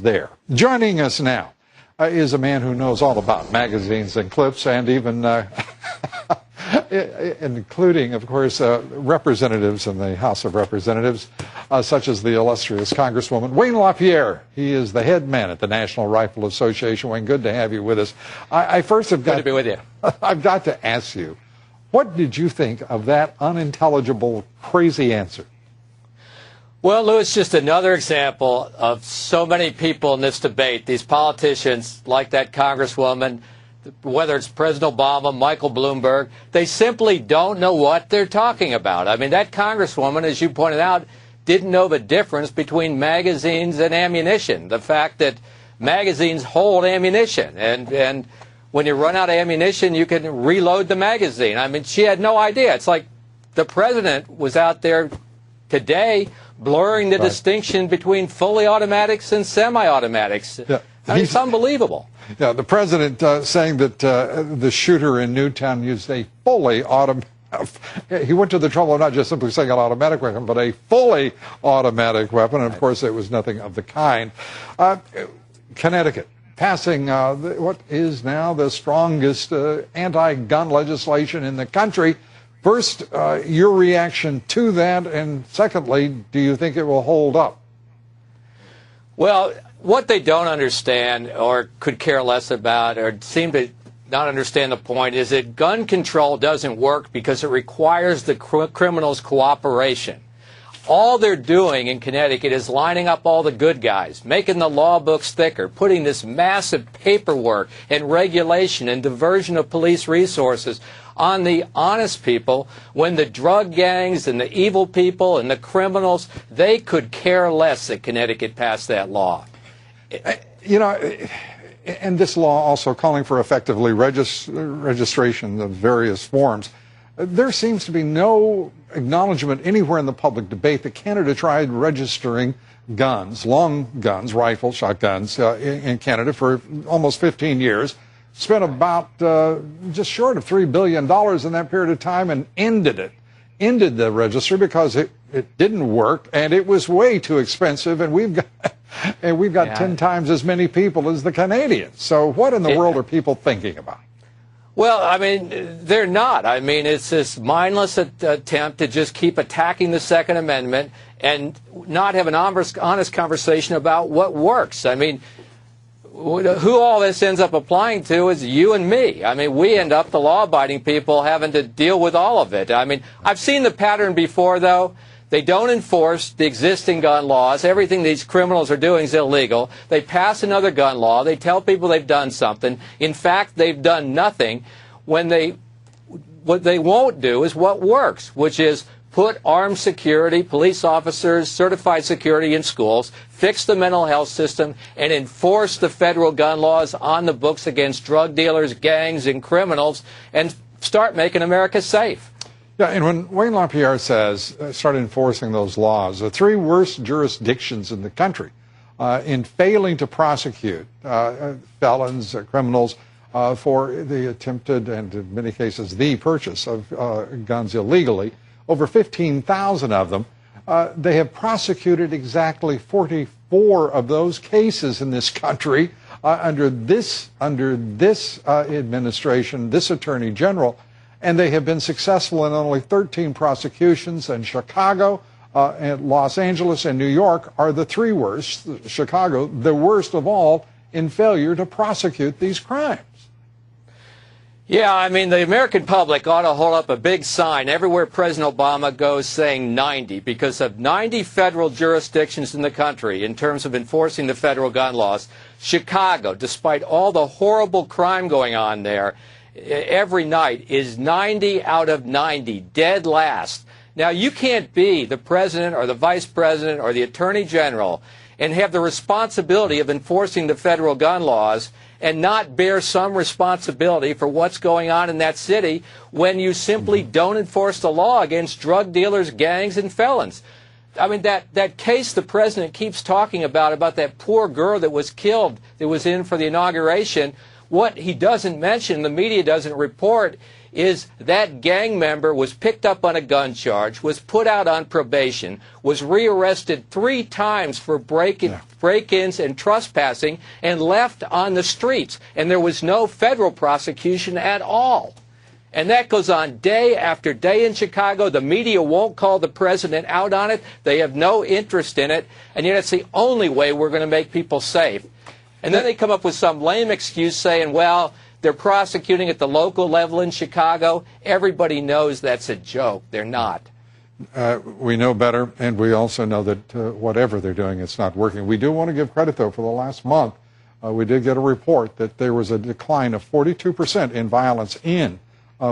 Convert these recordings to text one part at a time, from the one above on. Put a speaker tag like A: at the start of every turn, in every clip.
A: there. Joining us now is a man who knows all about magazines and clips and even including, of course, representatives in the House of Representatives, such as the illustrious Congresswoman Wayne LaPierre. He is the head man at the National Rifle Association. Wayne, good to have you with us. I first have got
B: good to be with you.
A: I've got to ask you, what did you think of that unintelligible, crazy answer?
B: Well, Lou, it's just another example of so many people in this debate, these politicians like that Congresswoman, whether it's President Obama, Michael Bloomberg, they simply don't know what they're talking about. I mean, that Congresswoman, as you pointed out, didn't know the difference between magazines and ammunition. The fact that magazines hold ammunition, and when you run out of ammunition, you can reload the magazine. I mean, she had no idea. It's like the president was out there today blurring the distinction between fully automatics and semi-automatics.
A: Yeah.
B: I mean, it's unbelievable.
A: Yeah, the president saying that the shooter in Newtown used a fully automatic. He went to the trouble of not just simply saying an automatic weapon, but a fully automatic weapon. And of course, it was nothing of the kind. Connecticut passing what is now the strongest anti-gun legislation in the country. First, your reaction to that, and secondly, do you think it will hold up?
B: Well, what they don't understand or could care less about or seem to not understand the point is that gun control doesn't work because it requires the criminals' cooperation. All they're doing in Connecticut is lining up all the good guys, making the law books thicker, putting this massive paperwork and regulation and diversion of police resources on the honest people, when the drug gangs and the evil people and the criminals, they could care less that Connecticut passed that law.
A: You know, and this law also calling for effectively registration of various forms. There seems to be no acknowledgement anywhere in the public debate that Canada tried registering guns, long guns, rifles, shotguns, in Canada for almost 15 years. Spent about just short of $3 billion in that period of time and ended the registry because it didn't work and it was way too expensive, and we've got 10 times as many people as the Canadians. So what in the world are people thinking about?
B: Well, I mean, they're not. I mean, it's this mindless attempt to just keep attacking the Second Amendment and not have an honest conversation about what works. I mean, who all this ends up applying to is you and me. I mean, we end up, the law-abiding people, having to deal with all of it. I mean, I've seen the pattern before, though. They don't enforce the existing gun laws. Everything these criminals are doing is illegal. They pass another gun law. They tell people they've done something. In fact, they've done nothing. What they won't do is what works, which is put armed security, police officers, certified security in schools, fix the mental health system, and enforce the federal gun laws on the books against drug dealers, gangs, and criminals, and start making America safe.
A: Yeah, and when Wayne LaPierre says start enforcing those laws, the three worst jurisdictions in the country in failing to prosecute felons, criminals, for the attempted and in many cases the purchase of guns illegally, over 15,000 of them, they have prosecuted exactly 44 of those cases in this country under this administration, this Attorney General. And they have been successful in only 13 prosecutions, and Chicago, and Los Angeles, and New York are the three worst. Chicago, the worst of all, in failure to prosecute these crimes.
B: Yeah, I mean, the American public ought to hold up a big sign everywhere President Obama goes saying 90, because of 90 federal jurisdictions in the country in terms of enforcing the federal gun laws. Chicago, despite all the horrible crime going on there, every night is 90 out of 90, dead last. Now, you can't be the president or the vice president or the attorney general and have the responsibility of enforcing the federal gun laws and not bear some responsibility for what's going on in that city when you simply don't enforce the law against drug dealers, gangs, and felons. I mean, that case the president keeps talking about that poor girl that was killed, that was in for the inauguration, What he doesn't mention, the media doesn't report, is that gang member was picked up on a gun charge, was put out on probation, was rearrested 3 times for break-ins and trespassing, and left on the streets. And there was no federal prosecution at all. And that goes on day after day in Chicago. The media won't call the president out on it. They have no interest in it. And yet it's the only way we're going to make people safe. And then they come up with some lame excuse saying, well, they're prosecuting at the local level in Chicago. Everybody knows that's a joke. They're not.
A: We know better, and we also know that whatever they're doing, it's not working. We do want to give credit, though, for the last month. We did get a report that there was a decline of 42% in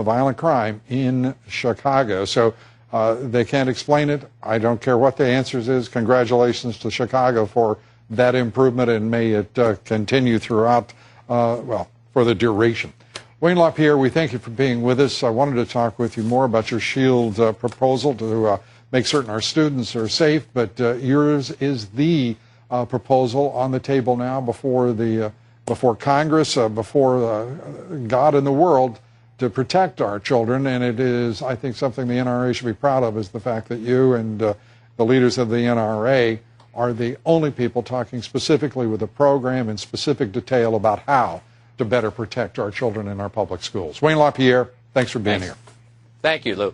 A: violent crime in Chicago. So they can't explain it. I don't care what the answers is. Congratulations to Chicago for that improvement, and may it continue throughout, for the duration. Wayne LaPierre, we thank you for being with us. I wanted to talk with you more about your SHIELD proposal to make certain our students are safe, but yours is the proposal on the table now before Congress, before God and the world, to protect our children. And it is, I think, something the NRA should be proud of, is the fact that you and the leaders of the NRA are the only people talking specifically with a program in specific detail about how to better protect our children in our public schools. Wayne LaPierre, thanks for being here.
B: Thank you, Lou.